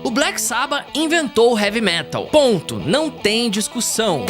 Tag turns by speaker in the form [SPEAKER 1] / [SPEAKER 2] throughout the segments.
[SPEAKER 1] O Black Sabbath inventou o heavy metal. Ponto. Não tem discussão.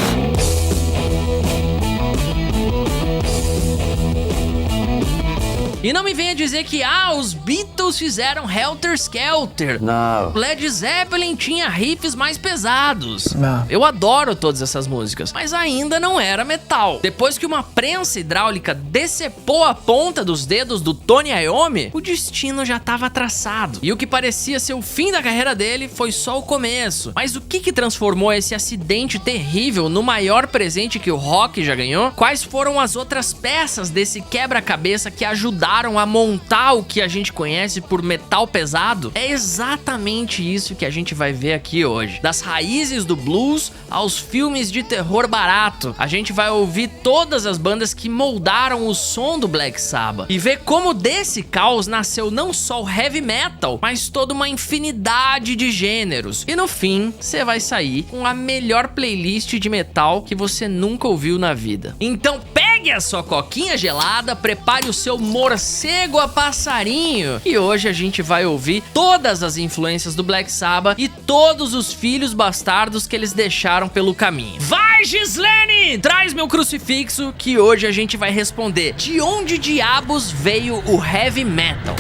[SPEAKER 1] E não me venha dizer que, os Beatles fizeram Helter Skelter.
[SPEAKER 2] Não.
[SPEAKER 1] Led Zeppelin tinha riffs mais pesados.
[SPEAKER 2] Não.
[SPEAKER 1] Eu adoro todas essas músicas, mas ainda não era metal. Depois que uma prensa hidráulica decepou a ponta dos dedos do Tony Iommi, o destino já estava traçado. E o que parecia ser o fim da carreira dele foi só o começo. Mas o que transformou esse acidente terrível no maior presente que o rock já ganhou? Quais foram as outras peças desse quebra-cabeça que ajudaram a montar o que a gente conhece por metal pesado? É exatamente isso que a gente vai ver aqui hoje. Das raízes do blues aos filmes de terror barato. A gente vai ouvir todas as bandas que moldaram o som do Black Sabbath e ver como desse caos nasceu não só o heavy metal, mas toda uma infinidade de gêneros. E no fim, você vai sair com a melhor playlist de metal que você nunca ouviu na vida. Então pegue a sua coquinha gelada, prepare o seu morcego a passarinho, e hoje a gente vai ouvir todas as influências do Black Sabbath e todos os filhos bastardos que eles deixaram pelo caminho. Vai, Gislene! Traz meu crucifixo que hoje a gente vai responder de onde diabos veio o heavy metal.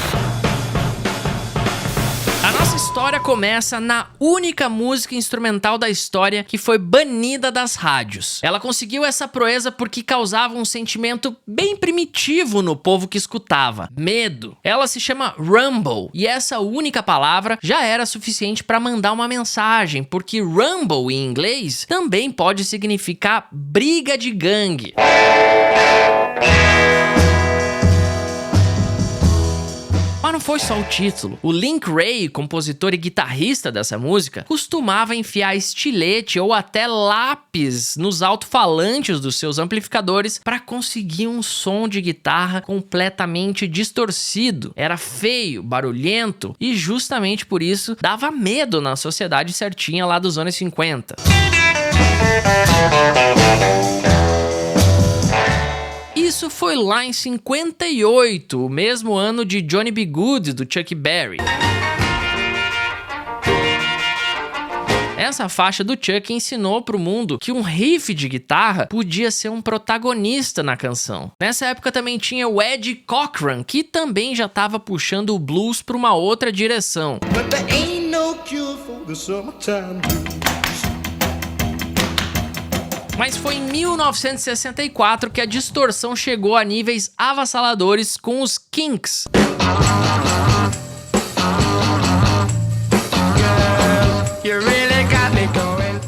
[SPEAKER 1] A nossa história começa na única música instrumental da história que foi banida das rádios. Ela conseguiu essa proeza porque causava um sentimento bem primitivo no povo que escutava: medo. Ela se chama Rumble, e essa única palavra já era suficiente para mandar uma mensagem, porque Rumble em inglês também pode significar briga de gangue. Mas não foi só o título. O Link Wray, compositor e guitarrista dessa música, costumava enfiar estilete ou até lápis nos alto-falantes dos seus amplificadores para conseguir um som de guitarra completamente distorcido. Era feio, barulhento e justamente por isso dava medo na sociedade certinha lá dos anos 50. Isso foi lá em 58, o mesmo ano de Johnny B. Good, do Chuck Berry. Essa faixa do Chuck ensinou pro mundo que um riff de guitarra podia ser um protagonista na canção. Nessa época também tinha o Eddie Cochran, que também já estava puxando o blues para uma outra direção. Mas foi em 1964 que a distorção chegou a níveis avassaladores com os Kinks.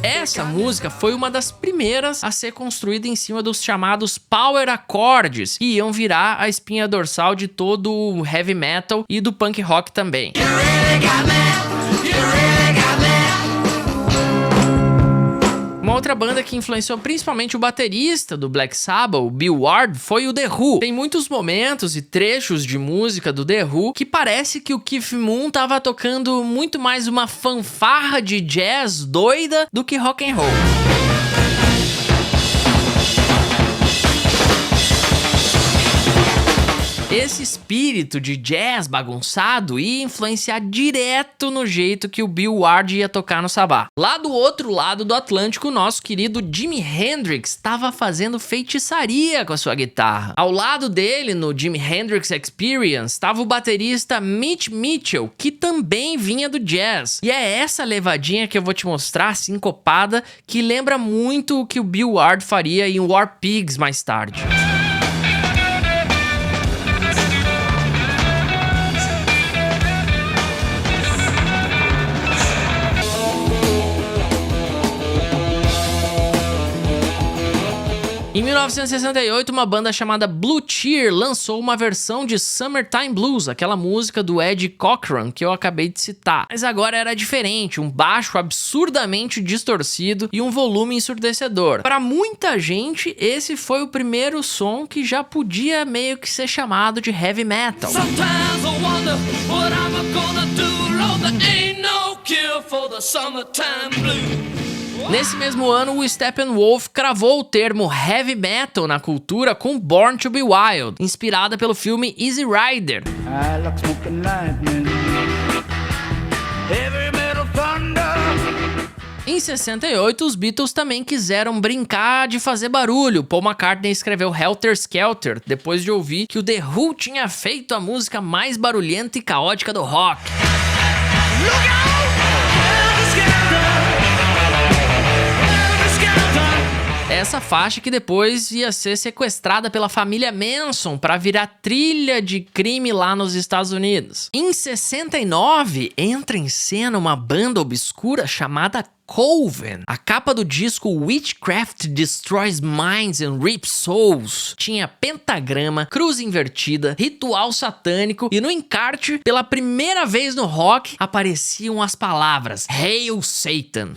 [SPEAKER 1] Essa música foi uma das primeiras a ser construída em cima dos chamados power accords, que iam virar a espinha dorsal de todo o heavy metal e do punk rock também. Uma outra banda que influenciou principalmente o baterista do Black Sabbath, o Bill Ward, foi o The Who. Tem muitos momentos e trechos de música do The Who que parece que o Keith Moon tava tocando muito mais uma fanfarra de jazz doida do que rock and roll. Esse espírito de jazz bagunçado ia influenciar direto no jeito que o Bill Ward ia tocar no Sabbath. Lá do outro lado do Atlântico, o nosso querido Jimi Hendrix estava fazendo feitiçaria com a sua guitarra. Ao lado dele, no Jimi Hendrix Experience, estava o baterista Mitch Mitchell, que também vinha do jazz. E é essa levadinha que eu vou te mostrar, sincopada, que lembra muito o que o Bill Ward faria em War Pigs mais tarde. Em 1968, uma banda chamada Blue Cheer lançou uma versão de Summertime Blues, aquela música do Eddie Cochran que eu acabei de citar. Mas agora era diferente, um baixo absurdamente distorcido e um volume ensurdecedor. Para muita gente, esse foi o primeiro som que já podia meio que ser chamado de heavy metal. Nesse mesmo ano, o Steppenwolf cravou o termo heavy metal na cultura com Born to Be Wild, inspirada pelo filme Easy Rider. Em 68, os Beatles também quiseram brincar de fazer barulho. Paul McCartney escreveu Helter Skelter depois de ouvir que o The Who tinha feito a música mais barulhenta e caótica do rock. Essa faixa que depois ia ser sequestrada pela família Manson para virar trilha de crime lá nos Estados Unidos. Em 69, entra em cena uma banda obscura chamada Coven. A capa do disco Witchcraft Destroys Minds and Rips Souls tinha pentagrama, cruz invertida, ritual satânico e no encarte, pela primeira vez no rock, apareciam as palavras Hail Satan.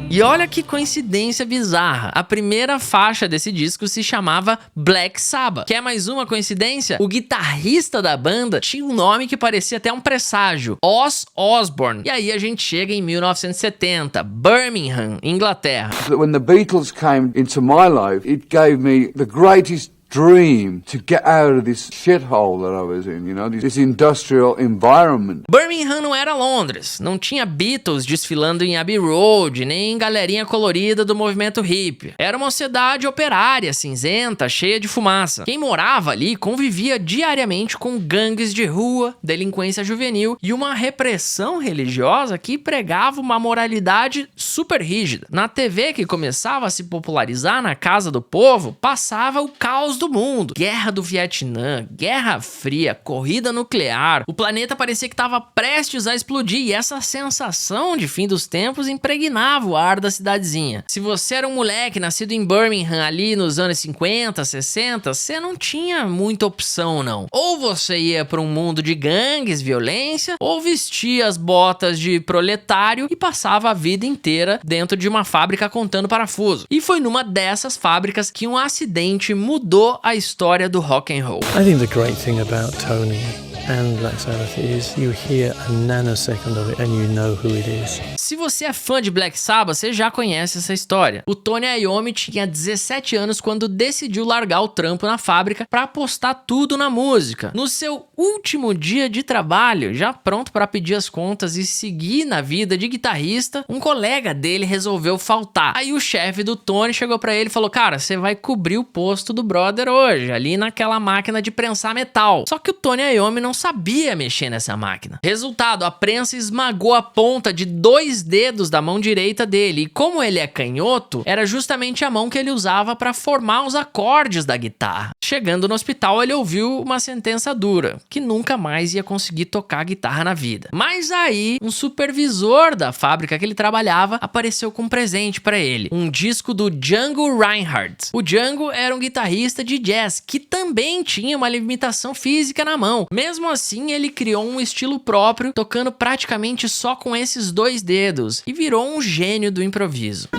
[SPEAKER 1] E olha que coincidência bizarra, a primeira faixa desse disco se chamava Black Sabbath. Quer mais uma coincidência? O guitarrista da banda tinha um nome que parecia até um presságio, Ozzy Osbourne. E aí a gente chega em 1970, Birmingham, Inglaterra.
[SPEAKER 2] When the Beatles came into my life, it gave me the greatest dream to get out of this shithole that I was in, you know, this industrial environment.
[SPEAKER 1] Birmingham não era Londres, não tinha Beatles desfilando em Abbey Road, nem galerinha colorida do movimento hippie. Era uma cidade operária, cinzenta, cheia de fumaça. Quem morava ali convivia diariamente com gangues de rua, delinquência juvenil e uma repressão religiosa que pregava uma moralidade super rígida. Na TV que começava a se popularizar na casa do povo, passava o caos do mundo. Guerra do Vietnã, Guerra Fria, corrida nuclear. O planeta parecia que estava prestes a explodir e essa sensação de fim dos tempos impregnava o ar da cidadezinha. Se você era um moleque nascido em Birmingham ali nos anos 50, 60, você não tinha muita opção não. Ou você ia para um mundo de gangues, violência, ou vestia as botas de proletário e passava a vida inteira dentro de uma fábrica contando parafuso. E foi numa dessas fábricas que um acidente mudou a história do rock and roll.
[SPEAKER 3] I think the great thing about Tony and Black Sabbath is you hear a nanosecond of it and you know who it is.
[SPEAKER 1] Se você é fã de Black Sabbath, você já conhece essa história. O Tony Iommi tinha 17 anos quando decidiu largar o trampo na fábrica para apostar tudo na música. No seu último dia de trabalho, já pronto para pedir as contas e seguir na vida de guitarrista, um colega dele resolveu faltar. Aí o chefe do Tony chegou para ele e falou: cara, você vai cobrir o posto do brother hoje, ali naquela máquina de prensar metal. Só que o Tony Iommi não sabia mexer nessa máquina. Resultado, a prensa esmagou a ponta de 2 dedos da mão direita dele, e como ele é canhoto, era justamente a mão que ele usava para formar os acordes da guitarra. Chegando no hospital, ele ouviu uma sentença dura, que nunca mais ia conseguir tocar guitarra na vida. Mas aí, um supervisor da fábrica que ele trabalhava apareceu com um presente para ele, um disco do Django Reinhardt. O Django era um guitarrista de jazz que também tinha uma limitação física na mão. Mesmo assim, ele criou um estilo próprio, tocando praticamente só com esses 2 dedos e virou um gênio do improviso.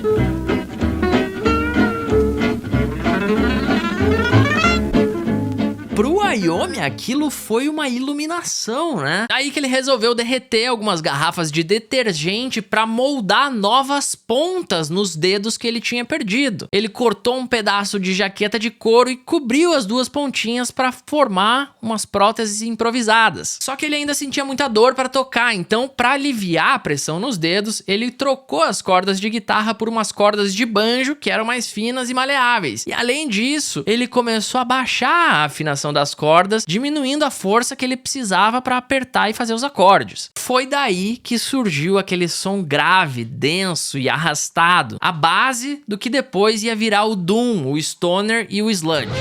[SPEAKER 1] Pro Iommi, aquilo foi uma iluminação, né? Aí que ele resolveu derreter algumas garrafas de detergente para moldar novas pontas nos dedos que ele tinha perdido. Ele cortou um pedaço de jaqueta de couro e cobriu as 2 pontinhas para formar umas próteses improvisadas. Só que ele ainda sentia muita dor para tocar, então para aliviar a pressão nos dedos, ele trocou as cordas de guitarra por umas cordas de banjo que eram mais finas e maleáveis. E além disso, ele começou a baixar a afinação das cordas, diminuindo a força que ele precisava para apertar e fazer os acordes. Foi daí que surgiu aquele som grave, denso e arrastado, a base do que depois ia virar o doom, o stoner e o sludge.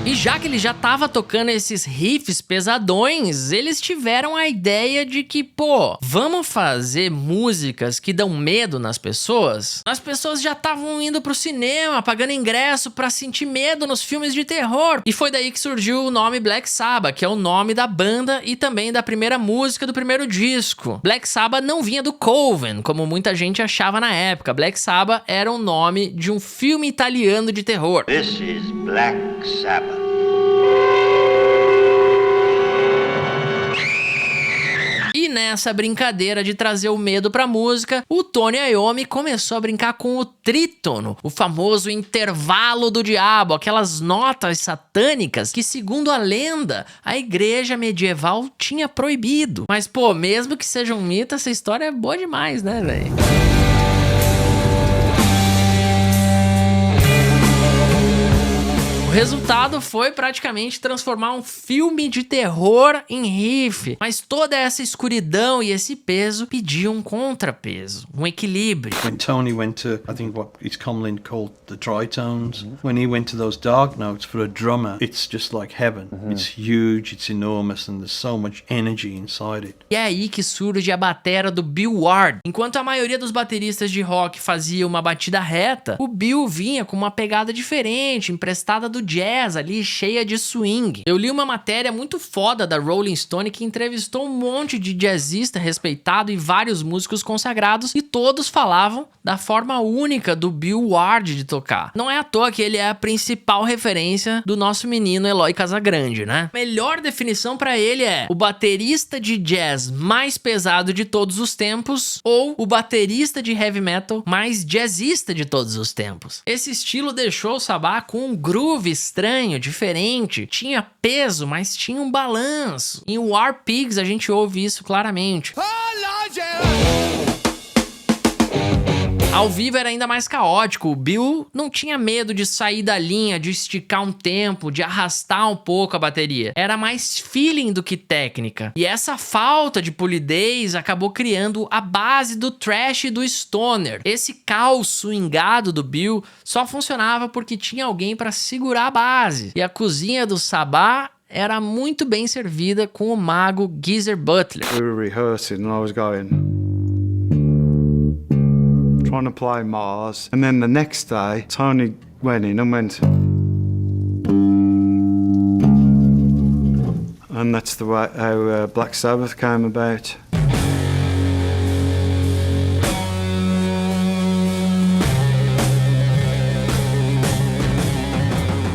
[SPEAKER 1] E já que ele já tava tocando esses riffs pesadões, eles tiveram a ideia de que, pô, vamos fazer músicas que dão medo nas pessoas? As pessoas já estavam indo pro cinema, pagando ingresso pra sentir medo nos filmes de terror. E foi daí que surgiu o nome Black Sabbath, que é o nome da banda e também da primeira música do primeiro disco. Black Sabbath não vinha do Coven, como muita gente achava na época. Black Sabbath era o nome de um filme italiano de terror.
[SPEAKER 4] This is Black Sabbath.
[SPEAKER 1] E nessa brincadeira de trazer o medo pra música, o Tony Iommi começou a brincar com o trítono, o famoso intervalo do diabo, aquelas notas satânicas que, segundo a lenda, a igreja medieval tinha proibido. Mas, pô, mesmo que seja um mito, essa história é boa demais, né, velho? O resultado foi praticamente transformar um filme de terror em riff, mas toda essa escuridão e esse peso pediam um contrapeso, um equilíbrio.
[SPEAKER 5] When Tony went to, I think what is commonly called the tritones, when he went to those dark notes for a drummer, it's just like heaven. It's huge, it's enormous, and there's so much energy inside it.
[SPEAKER 1] E é aí que surge a batera do Bill Ward. Enquanto a maioria dos bateristas de rock fazia uma batida reta, o Bill vinha com uma pegada diferente, emprestada do jazz ali, cheia de swing. Eu li uma matéria muito foda da Rolling Stone que entrevistou um monte de jazzista respeitado e vários músicos consagrados, e todos falavam da forma única do Bill Ward de tocar. Não é à toa que ele é a principal referência do nosso menino Eloy Casagrande, né? A melhor definição pra ele é o baterista de jazz mais pesado de todos os tempos ou o baterista de heavy metal mais jazzista de todos os tempos. Esse estilo deixou o Sabá com um groove estranho, diferente, tinha peso, mas tinha um balanço. Em War Pigs a gente ouve isso claramente. Ao vivo era ainda mais caótico. O Bill não tinha medo de sair da linha, de esticar um tempo, de arrastar um pouco a bateria. Era mais feeling do que técnica. E essa falta de polidez acabou criando a base do thrash e do stoner. Esse caos swingado do Bill só funcionava porque tinha alguém para segurar a base. E a cozinha do Sabá era muito bem servida com o mago Geezer Butler.
[SPEAKER 2] We were rehearsing and I was going, trying to play Mars, and then the next day Tony went in and went, and that's the way how Black Sabbath came about.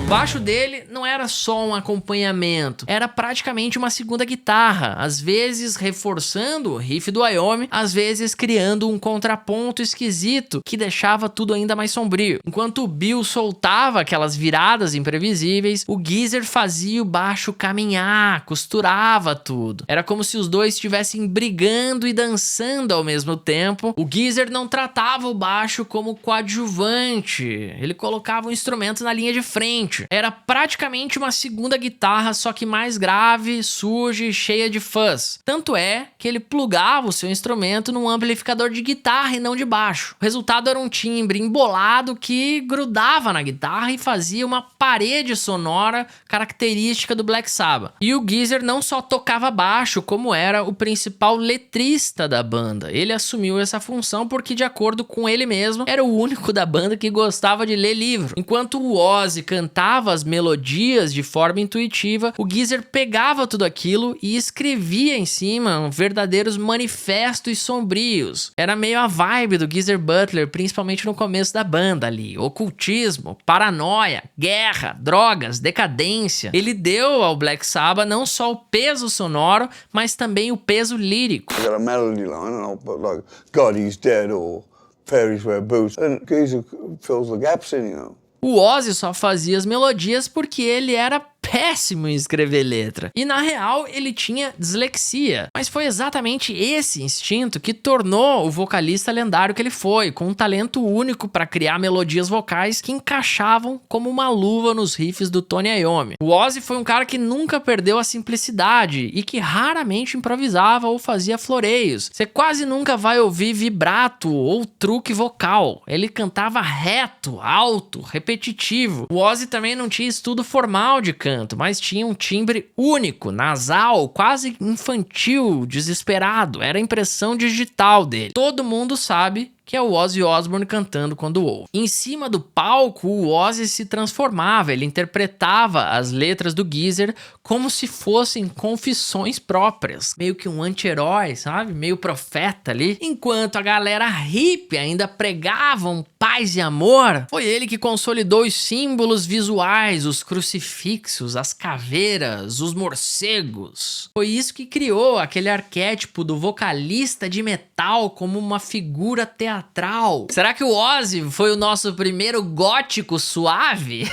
[SPEAKER 1] O baixo dele não era só um acompanhamento, era praticamente uma segunda guitarra, às vezes reforçando o riff do Iommi, às vezes criando um contraponto esquisito que deixava tudo ainda mais sombrio. Enquanto o Bill soltava aquelas viradas imprevisíveis, o Geezer fazia o baixo caminhar, costurava tudo. Era como se os dois estivessem brigando e dançando ao mesmo tempo. O Geezer não tratava o baixo como coadjuvante, ele colocava o instrumento na linha de frente. Era praticamente uma segunda guitarra, só que mais grave, suja e cheia de fuzz. Tanto é que ele plugava o seu instrumento num amplificador de guitarra e não de baixo. O resultado era um timbre embolado que grudava na guitarra e fazia uma parede sonora característica do Black Sabbath. E o Geezer não só tocava baixo, como era o principal letrista da banda. Ele assumiu essa função porque, de acordo com ele mesmo, era o único da banda que gostava de ler livro. Enquanto o Ozzy cantava as melodias de forma intuitiva, o Geezer pegava tudo aquilo e escrevia em cima verdadeiros manifestos sombrios. Era meio a vibe do Geezer Butler, principalmente no começo da banda ali. Ocultismo, paranoia, guerra, drogas, decadência. Ele deu ao Black Sabbath não só o peso sonoro, mas também o peso lírico.
[SPEAKER 6] Got a melody line and I'll put like God He's Dead or Fairies Wear Boots, and Geezer fills the gaps in, you know.
[SPEAKER 1] O Ozzy só fazia as melodias porque ele era péssimo em escrever letra. E na real, ele tinha dislexia. Mas foi exatamente esse instinto que tornou o vocalista lendário que ele foi, com um talento único para criar melodias vocais que encaixavam como uma luva nos riffs do Tony Iommi. O Ozzy foi um cara que nunca perdeu a simplicidade e que raramente improvisava ou fazia floreios. Você quase nunca vai ouvir vibrato ou truque vocal. Ele cantava reto, alto, repetitivo. O Ozzy também não tinha estudo formal de canto, mas tinha um timbre único, nasal, quase infantil, desesperado. Era a impressão digital dele. Todo mundo sabe que é o Ozzy Osbourne cantando quando ouve. Em cima do palco, o Ozzy se transformava, ele interpretava as letras do Geezer como se fossem confissões próprias. Meio que um anti-herói, sabe? Meio profeta ali. Enquanto a galera hippie ainda pregavam paz e amor, foi ele que consolidou os símbolos visuais, os crucifixos, as caveiras, os morcegos. Foi isso que criou aquele arquétipo do vocalista de metal como uma figura teatral. Será que o Ozzy foi o nosso primeiro gótico suave?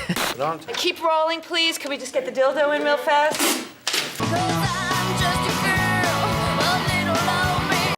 [SPEAKER 7] Keep rolling, please. Can we just get the dildo in real fast?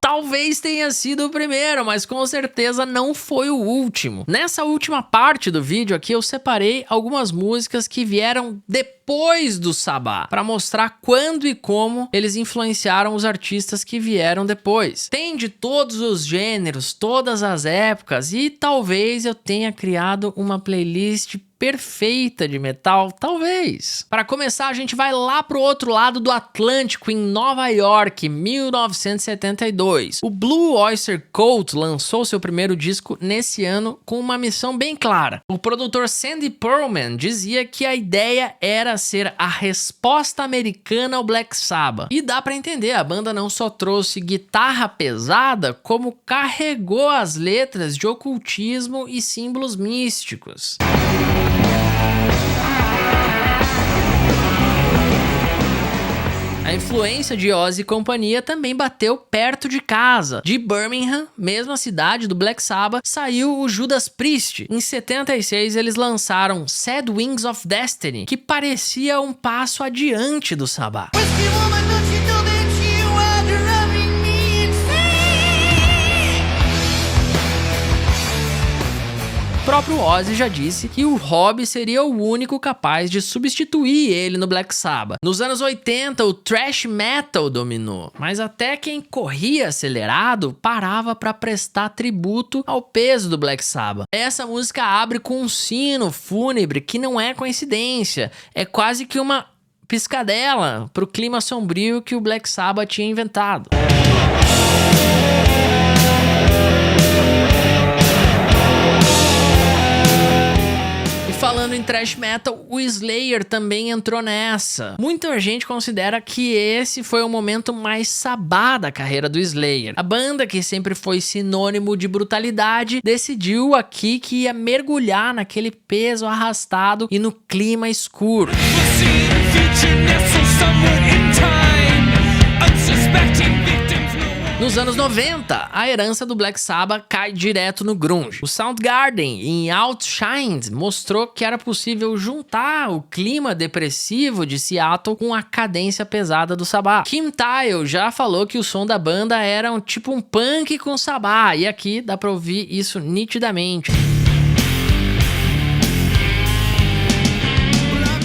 [SPEAKER 1] Talvez tenha sido o primeiro, mas com certeza não foi o último. Nessa última parte do vídeo aqui eu separei algumas músicas que vieram depois do Sabá, para mostrar quando e como eles influenciaram os artistas que vieram depois. Tem de todos os gêneros, todas as épocas, e talvez eu tenha criado uma playlist perfeita de metal, talvez. Para começar, a gente vai lá pro outro lado do Atlântico, em Nova York, 1972. O Blue Oyster Cult lançou seu primeiro disco nesse ano com uma missão bem clara. O produtor Sandy Pearlman dizia que a ideia era ser a resposta americana ao Black Sabbath. E dá para entender, a banda não só trouxe guitarra pesada, como carregou as letras de ocultismo e símbolos místicos. A influência de Ozzy e companhia também bateu perto de casa. De Birmingham, mesma cidade do Black Sabbath, saiu o Judas Priest. Em 76 eles lançaram Sad Wings of Destiny, que parecia um passo adiante do Sabbath. O próprio Ozzy já disse que o Rob seria o único capaz de substituir ele no Black Sabbath. Nos anos 80, o thrash metal dominou, mas até quem corria acelerado parava para prestar tributo ao peso do Black Sabbath. Essa música abre com um sino fúnebre que não é coincidência, é quase que uma piscadela pro clima sombrio que o Black Sabbath tinha inventado. Falando em thrash metal, o Slayer também entrou nessa. Muita gente considera que esse foi o momento mais sabá da carreira do Slayer. A banda, que sempre foi sinônimo de brutalidade, decidiu aqui que ia mergulhar naquele peso arrastado e no clima escuro. Nos anos 90, a herança do Black Sabbath cai direto no grunge. O Soundgarden, em Outshined, mostrou que era possível juntar o clima depressivo de Seattle com a cadência pesada do Sabbath. Kim Thayil já falou que o som da banda era tipo um punk com Sabbath, e aqui dá pra ouvir isso nitidamente.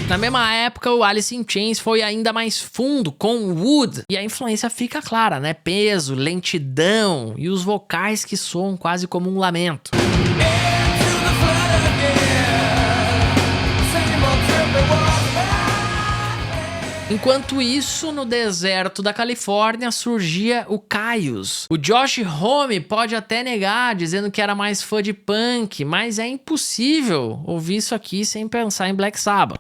[SPEAKER 1] Na mesma época, o Alice in Chains foi ainda mais fundo com Wood, e a influência fica clara, né? Peso, lentidão e os vocais que soam quase como um lamento. Enquanto isso, no deserto da Califórnia surgia o Kyuss. O Josh Homme pode até negar, dizendo que era mais fã de punk, mas é impossível ouvir isso aqui sem pensar em Black Sabbath.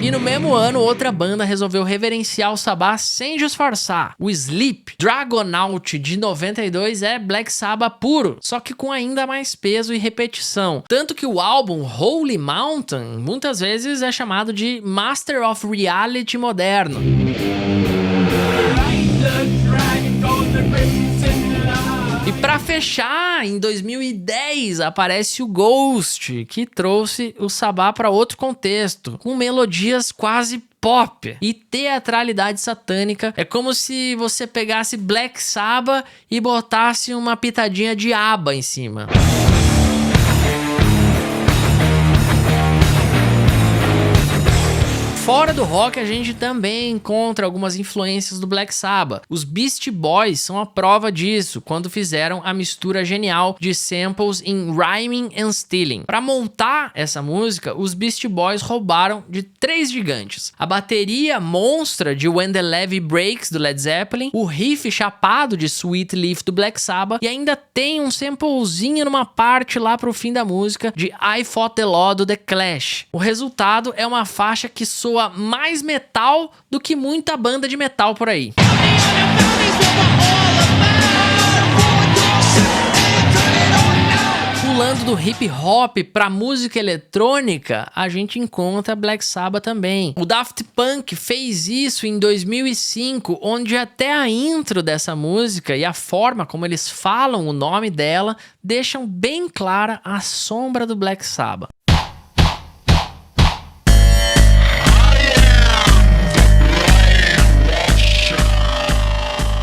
[SPEAKER 1] E no mesmo ano, outra banda resolveu reverenciar o Sabbath sem disfarçar. O Sleep. Dragonaut, de 92, é Black Sabbath puro, só que com ainda mais peso e repetição. Tanto que o álbum Holy Mountain muitas vezes é chamado de Master of Reality moderno. E pra fechar, em 2010 aparece o Ghost, que trouxe o Sabbath para outro contexto, com melodias quase pop e teatralidade satânica. É como se você pegasse Black Sabbath e botasse uma pitadinha de ABBA em cima. Fora do rock, a gente também encontra algumas influências do Black Sabbath. Os Beastie Boys são a prova disso, quando fizeram a mistura genial de samples em Rhyming and Stealing. Para montar essa música, os Beastie Boys roubaram de 3 gigantes: a bateria monstra de When the Levee Breaks, do Led Zeppelin, o riff chapado de Sweet Leaf, do Black Sabbath, e ainda tem um samplezinho numa parte lá pro fim da música de I Fought the Law, do The Clash. O resultado é uma faixa que soa mais metal do que muita banda de metal por aí. Pulando do hip hop pra música eletrônica, a gente encontra Black Sabbath também. O Daft Punk fez isso em 2005, onde até a intro dessa música e a forma como eles falam o nome dela deixam bem clara a sombra do Black Sabbath.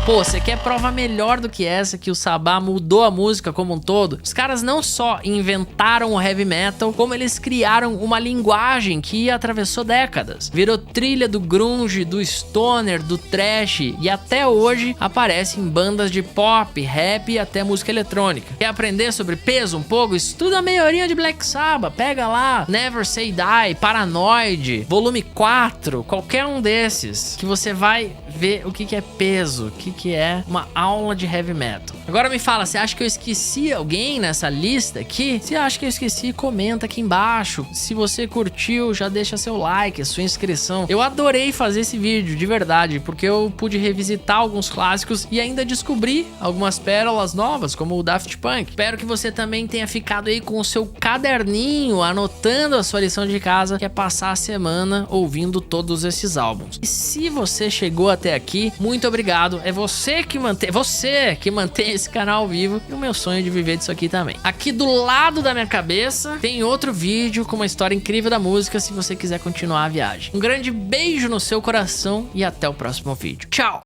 [SPEAKER 1] Pô, você quer prova melhor do que essa, que o Sabbath mudou a música como um todo? Os caras não só inventaram o heavy metal, como eles criaram uma linguagem que atravessou décadas. Virou trilha do grunge, do stoner, do thrash, e até hoje aparece em bandas de pop, rap e até música eletrônica. Quer aprender sobre peso um pouco? Estuda a maioria de Black Sabbath, pega lá Never Say Die, Paranoid, volume 4, qualquer um desses, que você vai ver o que é peso, o que é uma aula de heavy metal. Agora me fala, você acha que eu esqueci alguém nessa lista aqui? Se acha que eu esqueci, comenta aqui embaixo. Se você curtiu, já deixa seu like, sua inscrição. Eu adorei fazer esse vídeo, de verdade, porque eu pude revisitar alguns clássicos e ainda descobri algumas pérolas novas, como o Daft Punk. Espero que você também tenha ficado aí com o seu caderninho, anotando a sua lição de casa, que é passar a semana ouvindo todos esses álbuns. E se você chegou até aqui, muito obrigado. É você que mantém esse canal vivo, e o meu sonho de viver disso aqui também. Aqui do lado da minha cabeça tem outro vídeo com uma história incrível da música, se você quiser continuar a viagem. Um grande beijo no seu coração e até o próximo vídeo. Tchau!